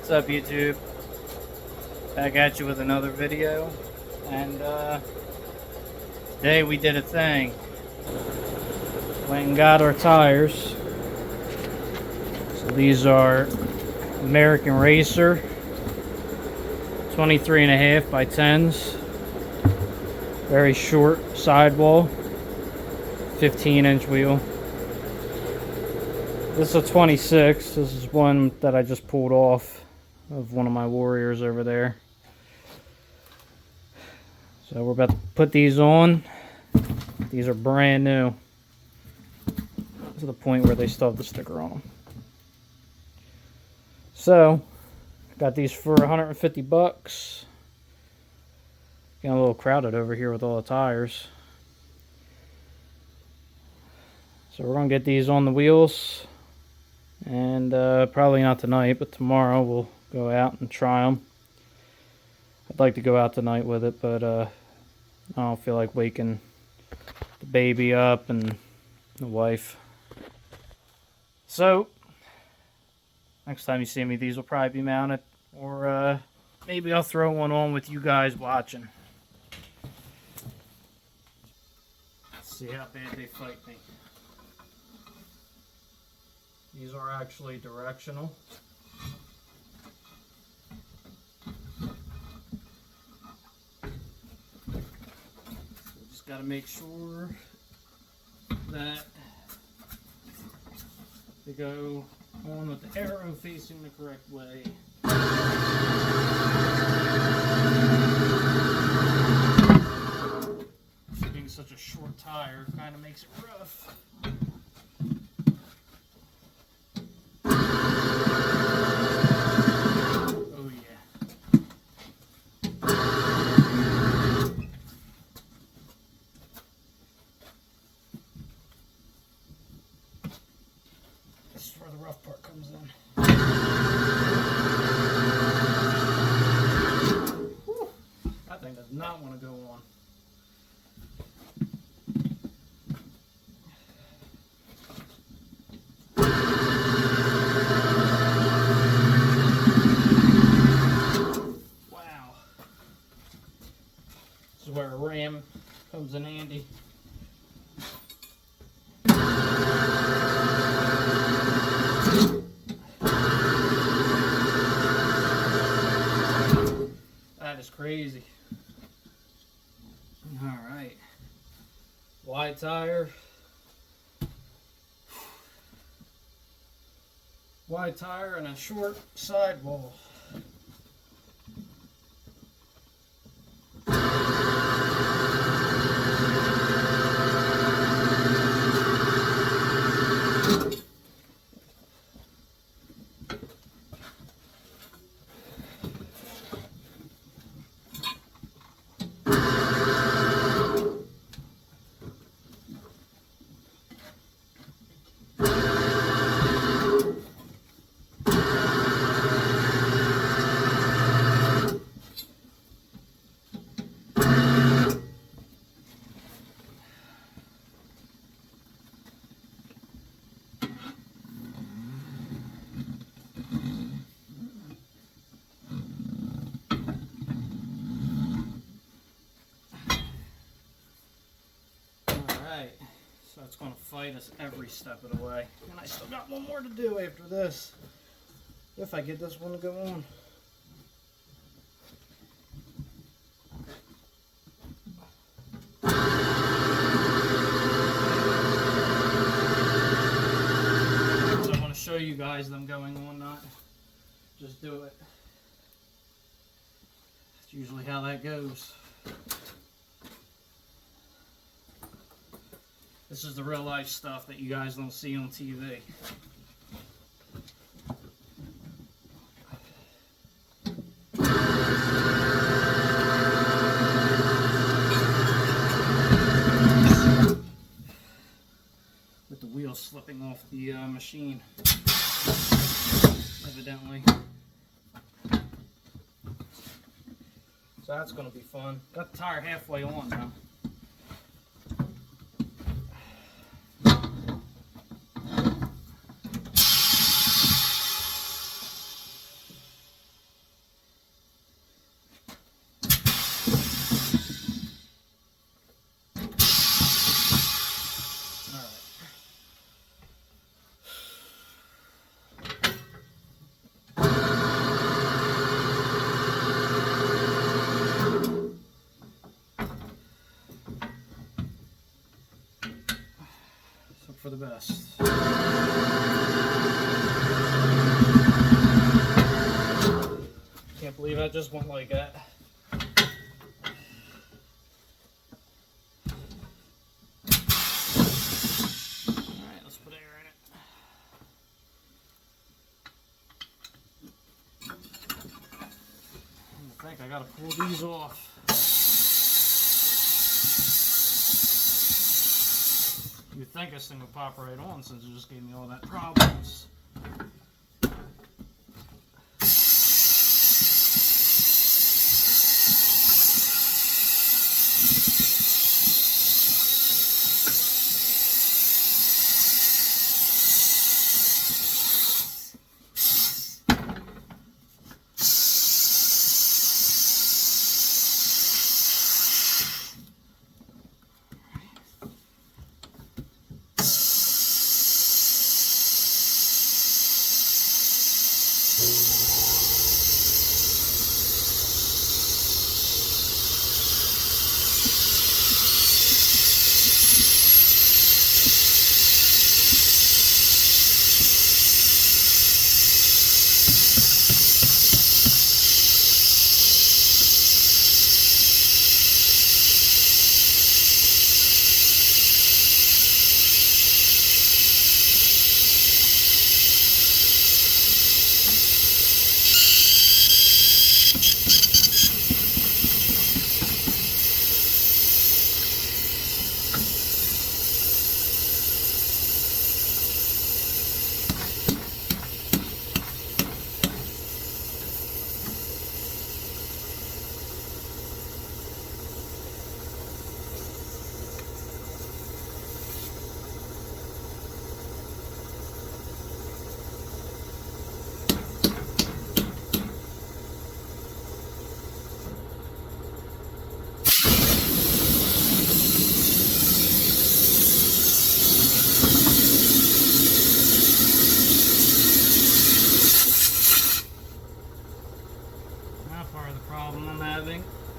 What's up, YouTube? Back at you with another video, and today we did a thing. Went and got our tires. So these are American Racer 23.5 by 10s, very short sidewall, 15-inch wheel. This is a 26. This is one that I just pulled off of one of my Warriors over there. So we're about to put these on. These are brand new, to the point where they still have the sticker on them. So got these for 150 bucks. Getting a little crowded over here with all the tires. So we're gonna get these on the wheels, and probably not tonight, but tomorrow we'll go out and try them. I'd like to go out tonight with it, but I don't feel like waking the baby up and the wife. So next time you see me, these will probably be mounted, or maybe I'll throw one on with you guys watching. Let's see how bad they fight me. These are actually directional. Just got to make sure that they go on with the arrow facing the correct way. Being such a short tire kind of makes it rough. Oh yeah. This is where the rough part comes in. Whew. That thing does not want to go on. Wow. This is where a ram comes in handy. That is crazy. Alright. Wide tire. Wide tire and a short sidewall. So it's going to fight us every step of the way. And I still got one more to do after this, if I get this one to go on. So I want to show you guys them going on, not just do it. That's usually how that goes. This is the real life stuff that you guys don't see on TV. With the wheels slipping off the machine, evidently. So that's going to be fun. Got the tire halfway on now. best. Can't believe I just went like that. Alright, let's put air in it. I think I gotta pull these off. You'd think this thing would pop right on since it just gave me all that problems.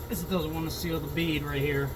This doesn't want to seal the bead right here.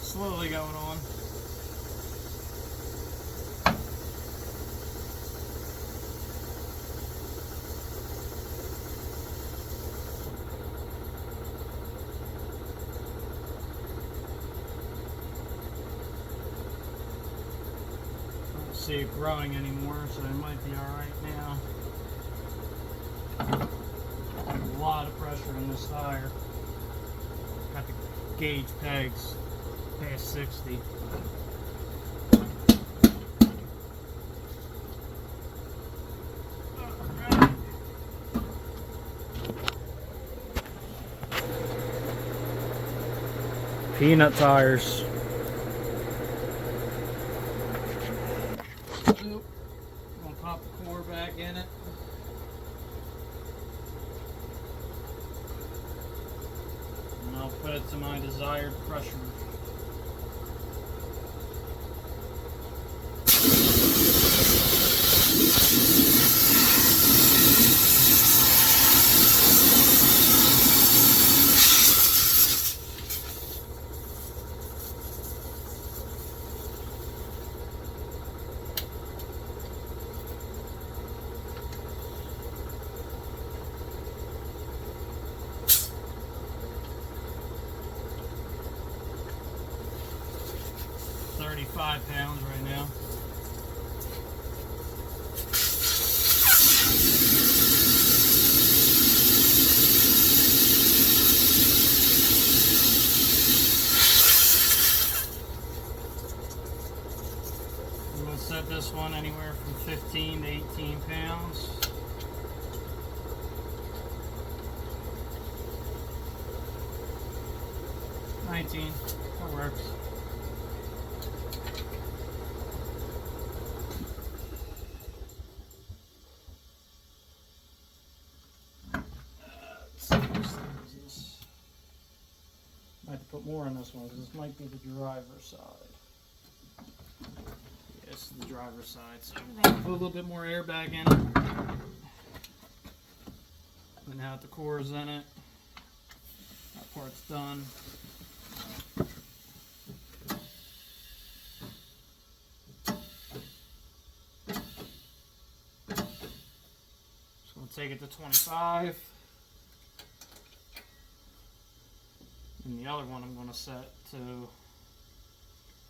Slowly going on. I don't see it growing anymore, so it might be alright now. A lot of pressure in this tire. Got the gauge pegs past 60. Peanut tires. Oop. Gonna pop the core back in it. And I'll put it to my desired pressure. 5 pounds right now. I'm going to set this one anywhere from 15 to 18 pounds. That works. Let's see, what size is this? I have to put more on this one because this might be the driver's side. Yeah, this is the driver's side, so I'm going to put a little bit more air back in it. And now that the core's in it, that part's done. Take it to 25, and the other one I'm going to set to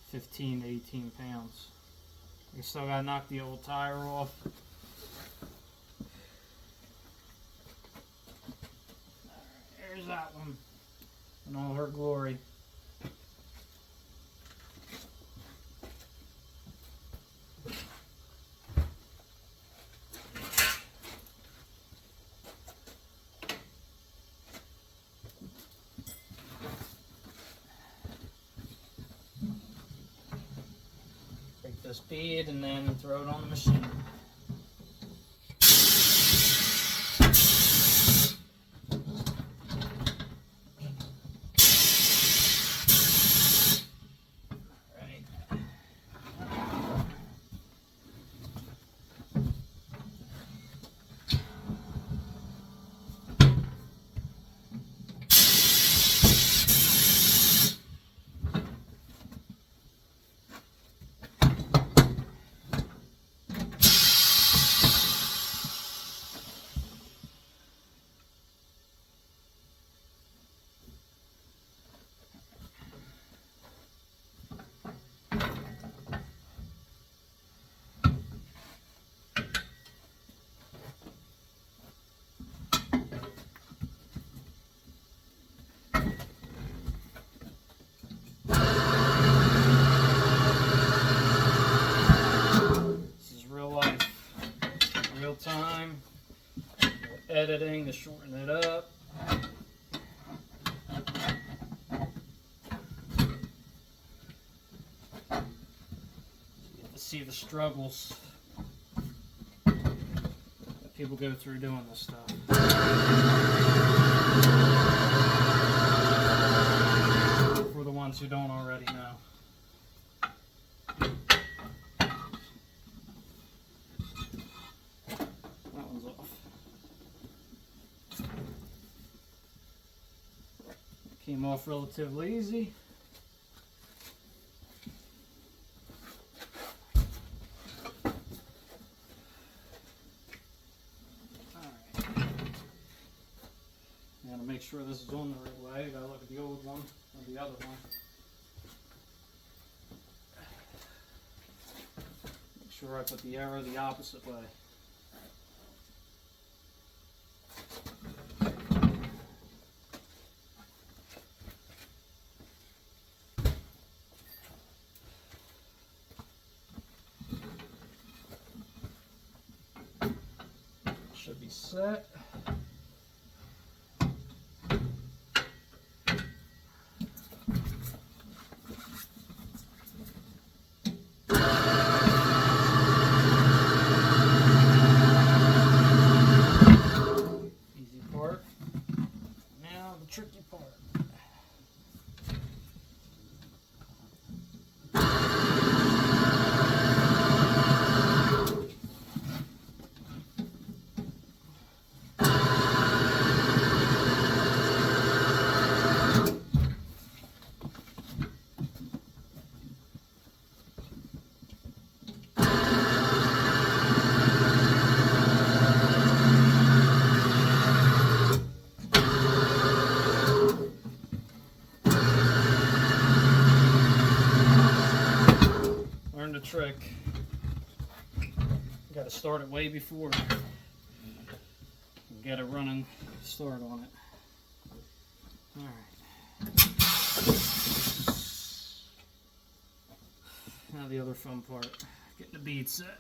15 to 18 pounds. I still got to knock the old tire off. There's that one in all her glory. This bead and then throw it on the machine. Time editing to shorten it up. You get to see the struggles that people go through doing this stuff. For the ones who don't already know. Came off relatively easy. Alright. Now to make sure this is on the right way, I gotta look at the old one or the other one. Make sure I put the arrow the opposite way. Should be set. Easy part. Now the tricky part. trick. Got to start it way before. Get a running start on it. Alright. Now the other fun part, getting the bead set.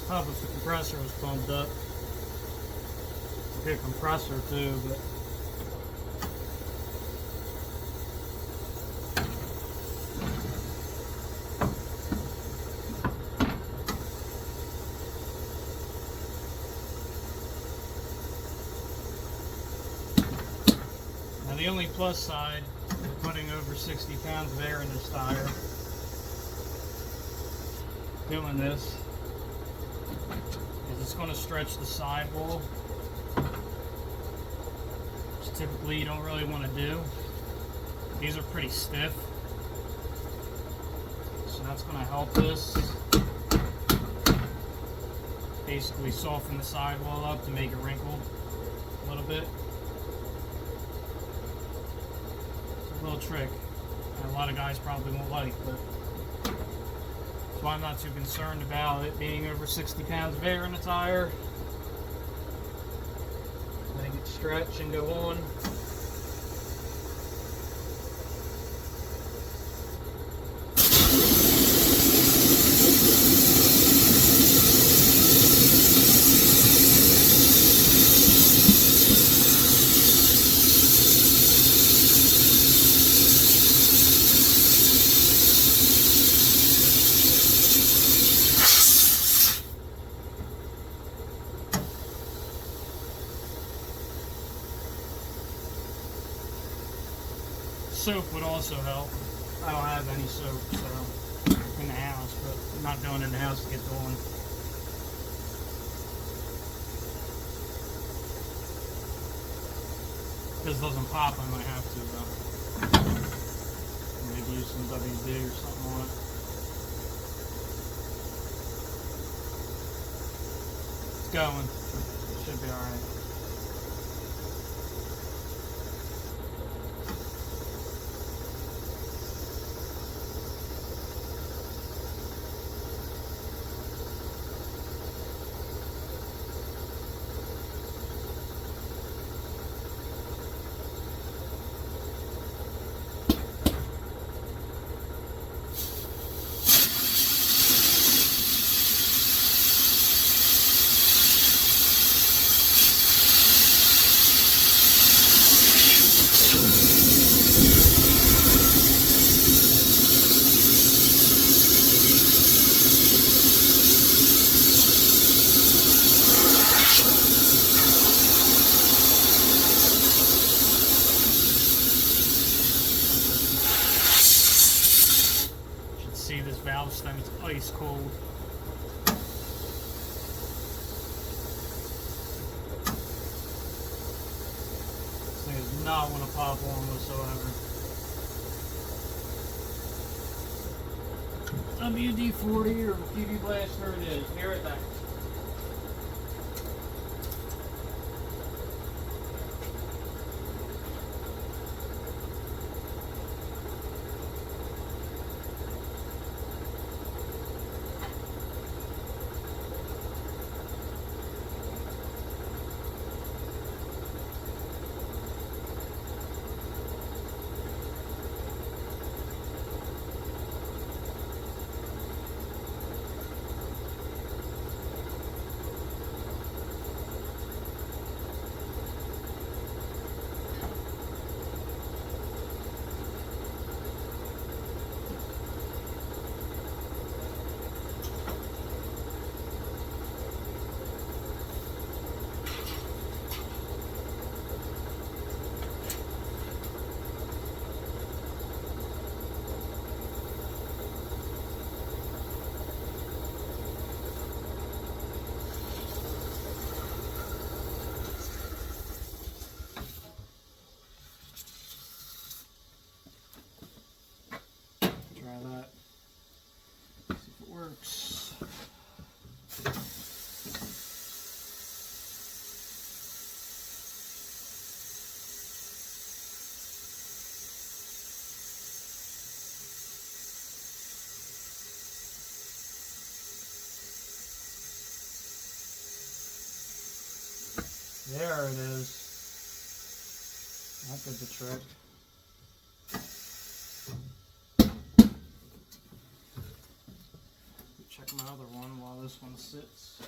Probably if the compressor was pumped up. It's a good compressor too, but now the only plus side of putting over 60 pounds of air in this tire, doing this, it's going to stretch the sidewall, which typically you don't really want to do. These are pretty stiff, so that's going to help this basically soften the sidewall up to make it wrinkle a little bit. It's a little trick that a lot of guys probably won't like, but that's why I'm not too concerned about it being over 60 pounds of air in the tire. Make it stretch and go on. Soap would also help. I don't have any soap in the house, but I'm not going in the house to get going. If this doesn't pop, I might have to maybe use some WD or something on it. It's going. It should be alright. See this valve stem, it's ice cold. This thing does not want to pop on whatsoever. WD-40 or PB Blaster it is. Here it back. There it is. That did the trick. Check my other one while this one sits.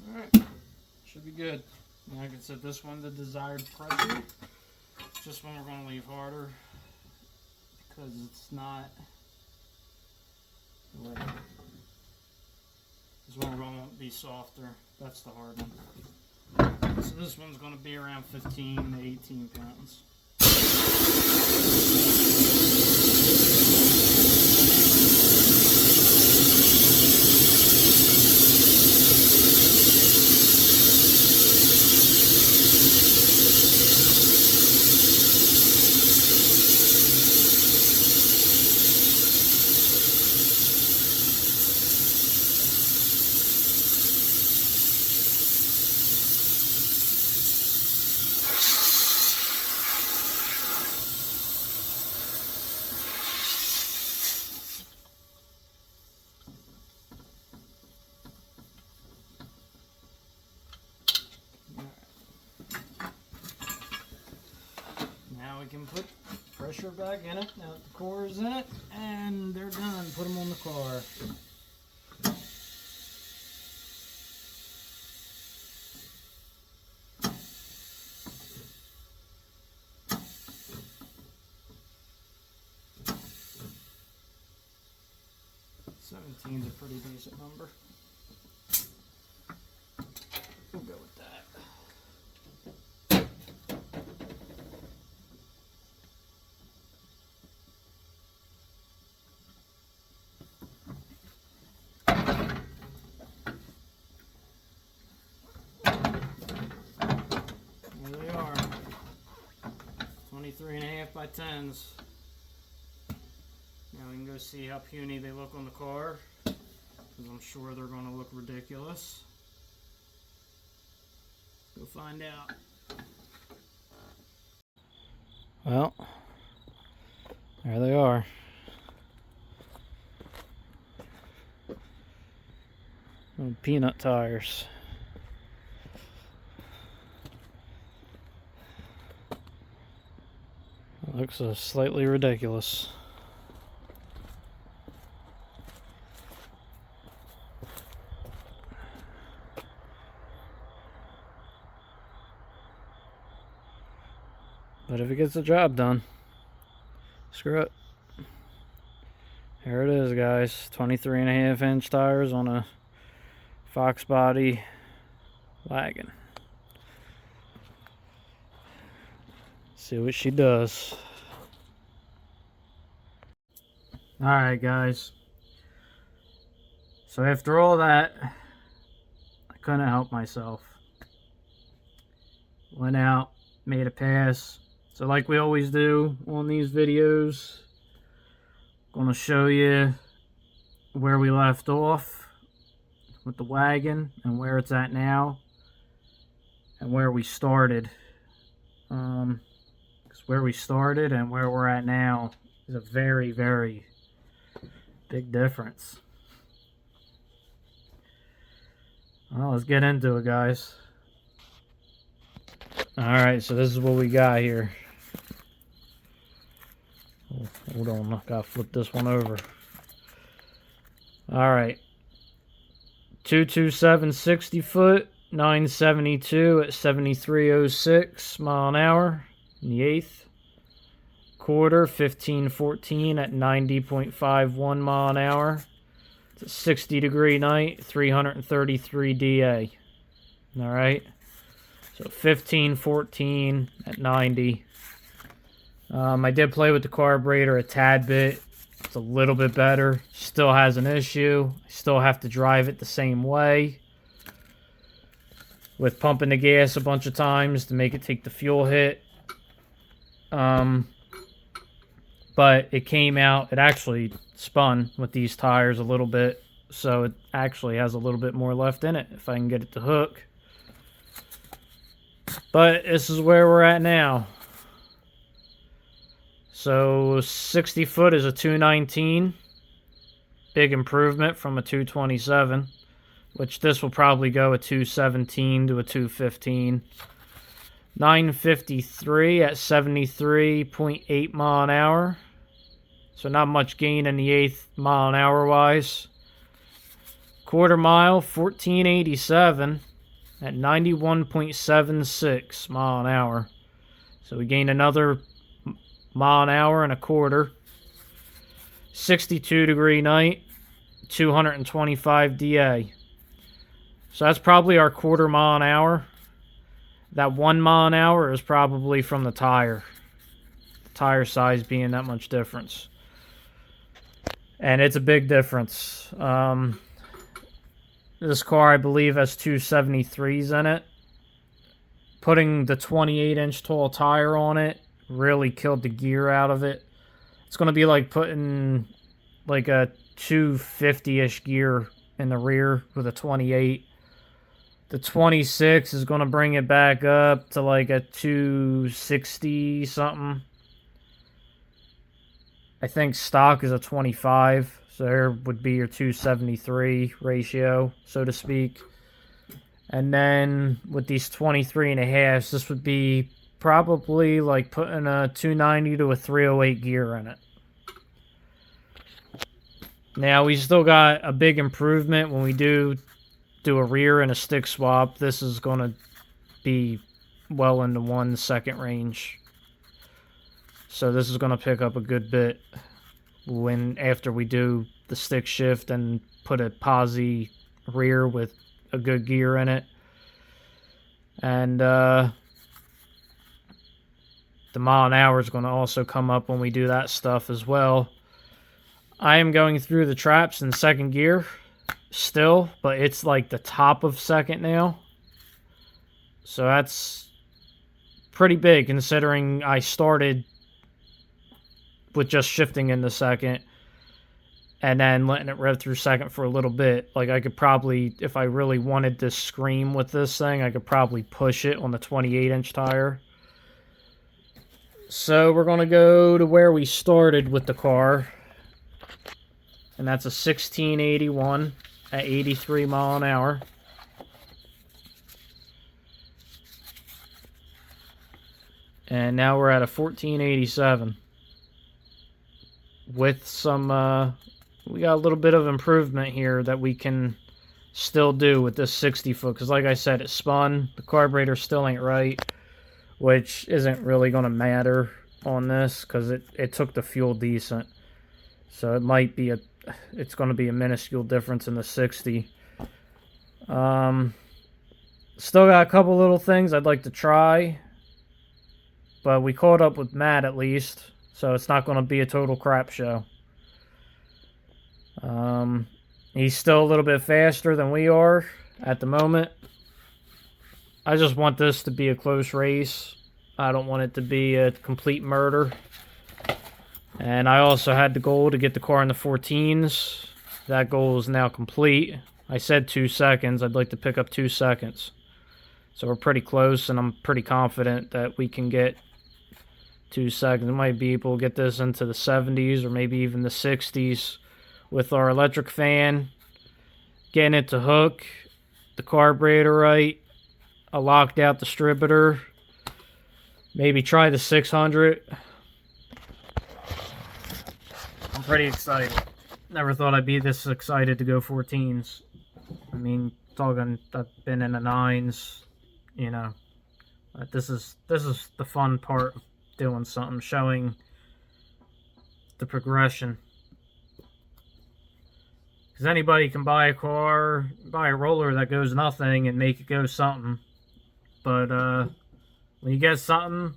Alright, should be good. Like I said, this one, the desired pressure. This one we're going to leave harder because it's not. This one we're going to be softer. That's the hard one. So this one's going to be around 15 to 18 pounds. 'Now we can put pressure back in it. Now the core is in it, and they're done. Put them on the car. Seventeen's a pretty decent number. We'll go with that. There they are. 23.5 by 10s. Now we can go see how puny they look on the car, because I'm sure they're going to look ridiculous. Go find out. Well, there they are. Little peanut tires. Looks slightly ridiculous. But if it gets the job done, screw it. Here it is, guys. 23.5-inch tires on a foxbody wagon. See what she does. Alright, guys. So after all that, I couldn't help myself. Went out, made a pass. So like we always do on these videos, I'm going to show you where we left off with the wagon and where it's at now and where we started. Because where we started and where we're at now is a very, very big difference. Well, let's get into it, guys. Alright, so this is what we got here. Oh, hold on, I gotta flip this one over. Alright. 227 60 foot, 972 at 7306 mile an hour in the eighth. Quarter 1514 at 90.51 mile an hour. It's a 60-degree night, 333 DA. Alright. So 1514 at 90. I did play with the carburetor a tad bit. It's a little bit better. Still has an issue. I still have to drive it the same way, with pumping the gas a bunch of times to make it take the fuel hit. But it came out, it actually spun with these tires a little bit, so it actually has a little bit more left in it if I can get it to hook. But this is where we're at now. So 60 foot is a 219. Big improvement from a 227, which this will probably go a 217 to a 215. 953 at 73.8 mile an hour. So not much gain in the 8th mile an hour wise. Quarter mile, 1487 at 91.76 mile an hour. So we gained another mile an hour and a quarter. 62 degree night, 225 DA. So that's probably our quarter mile an hour. That 1 mile an hour is probably from the tire. The tire size being that much difference. And it's a big difference. This car, I believe, has 273s in it. Putting the 28-inch tall tire on it really killed the gear out of it. It's going to be like putting like a 250-ish gear in the rear with a 28. The 26 is going to bring it back up to like a 260 something. I think stock is a 25, so there would be your 273 ratio, so to speak. And then with these 23.5s, this would be probably like putting a 290 to a 308 gear in it. Now, we still got a big improvement when we do a rear and a stick swap. This is going to be well into 1 second range. So this is going to pick up a good bit after we do the stick shift and put a posi rear with a good gear in it. And the mile an hour is going to also come up when we do that stuff as well. I am going through the traps in second gear still, but it's like the top of second now. So that's pretty big considering I started with just shifting into second and then letting it rev through second for a little bit. Like, I could probably, if I really wanted to scream with this thing, I could probably push it on the 28-inch tire. So we're going to go to where we started with the car, and that's a 1681 at 83 mile an hour. And now we're at a 1487. With some, we got a little bit of improvement here that we can still do with this 60 foot. Because like I said, it spun. The carburetor still ain't right, which isn't really going to matter on this because it took the fuel decent. So it might be it's going to be a minuscule difference in the 60. Still got a couple little things I'd like to try. But we caught up with Matt at least. So it's not going to be a total crap show. He's still a little bit faster than we are at the moment. I just want this to be a close race. I don't want it to be a complete murder. And I also had the goal to get the car in the 14s. That goal is now complete. I said 2 seconds. I'd like to pick up 2 seconds. So we're pretty close, and I'm pretty confident that we can get 2 seconds. We might be able to get this into the 70s or maybe even the 60s with our electric fan. Getting it to hook, the carburetor right, a locked out distributor. Maybe try the 600. I'm pretty excited. Never thought I'd be this excited to go 14s. I mean, I've been in the 9s, you know. But this is the fun part of doing something, showing the progression. Because anybody can buy a car, buy a roller that goes nothing and make it go something. But when you get something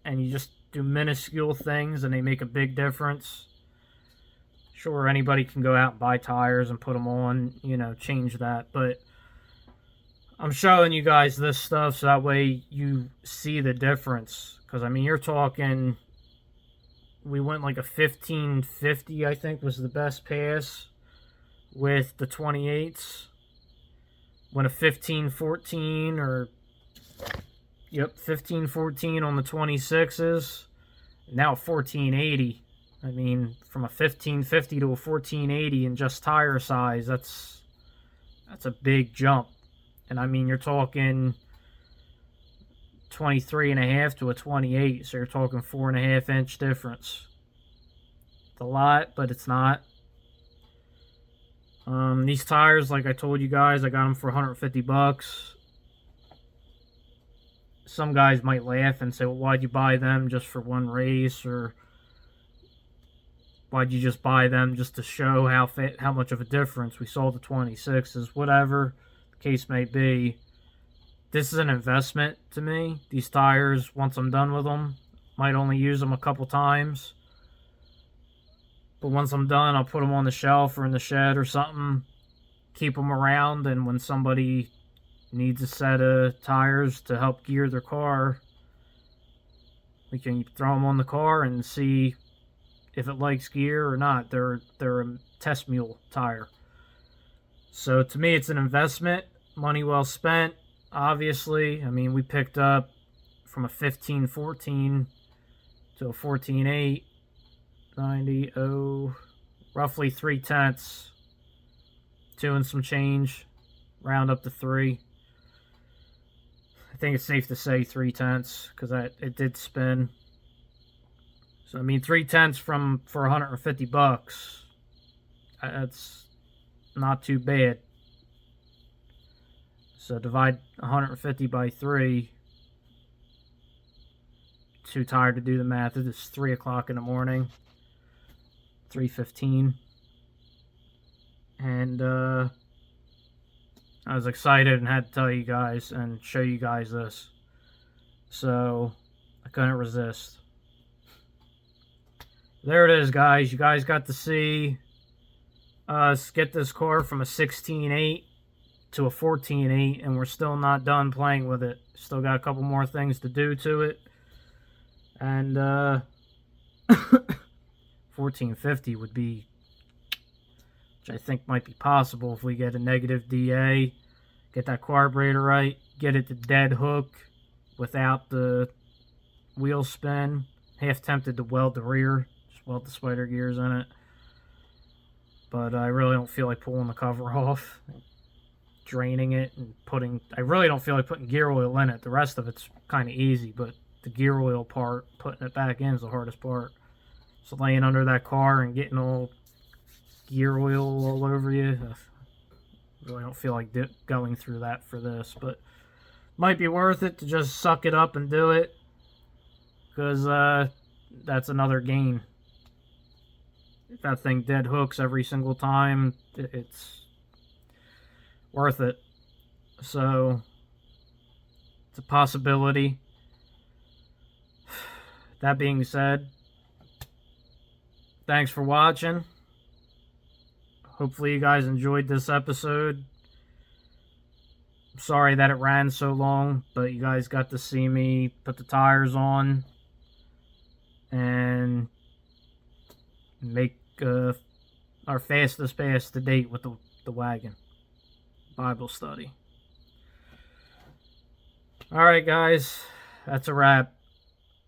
and you just do minuscule things and they make a big difference, Sure, anybody can go out and buy tires and put them on, you know, change that. But I'm showing you guys this stuff so that way you see the difference. Because, I mean, you're talking, we went like a 1550, I think, was the best pass with the 28s. Went a 1514 or, yep, 1514 on the 26s. Now 1480. I mean, from a 1550 to a 1480 in just tire size, that's a big jump. And I mean, you're talking 23 and a half to a 28, so you're talking 4.5 inch difference. It's a lot, but it's not. These tires, like I told you guys, I got them for 150 bucks. Some guys might laugh and say, well, why'd you buy them just for one race, or why'd you just buy them just to show how much of a difference? We sold the 26s, whatever the case may be. This is an investment to me. These tires, once I'm done with them, might only use them a couple times. But once I'm done, I'll put them on the shelf or in the shed or something. Keep them around, and when somebody needs a set of tires to help gear their car, we can throw them on the car and see if it likes gear or not. They're a test mule tire. So to me, it's an investment, money well spent. Obviously, I mean, we picked up from a 1514 to a 14.8, 90, roughly 3/10, 2 and some change, round up to 3. I think it's safe to say 3/10 because it did spin. So I mean, 3/10 for 150 bucks. That's not too bad. So divide 150 by 3. Too tired to do the math. It is 3 o'clock in the morning. 3:15. And I was excited and had to tell you guys and show you guys this. So I couldn't resist. There it is, guys. You guys got to see us get this car from a 16.8 to a 14.8, and we're still not done playing with it. Still got a couple more things to do to it. And 1450 would be, which I think might be possible if we get a negative DA, get that carburetor right, get it to dead hook without the wheel spin. Half tempted to weld the rear, just weld the spider gears in it. But I really don't feel like pulling the cover off, draining it, and I really don't feel like putting gear oil in it. The rest of it's kind of easy, but the gear oil part, putting it back in, is the hardest part. So laying under that car and getting all gear oil all over you, I really don't feel like going through that for this, but might be worth it to just suck it up and do it, because that's another gain. If that thing dead hooks every single time, it's worth it. So it's a possibility. That being said, thanks for watching. Hopefully you guys enjoyed this episode. I'm sorry that it ran so long, but you guys got to see me put the tires on and make our fastest pass to date with the wagon Bible study. Alright guys, that's a wrap.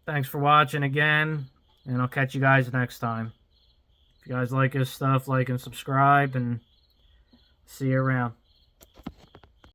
Thanks for watching again, and I'll catch you guys next time. If you guys like this stuff, like and subscribe, and see you around.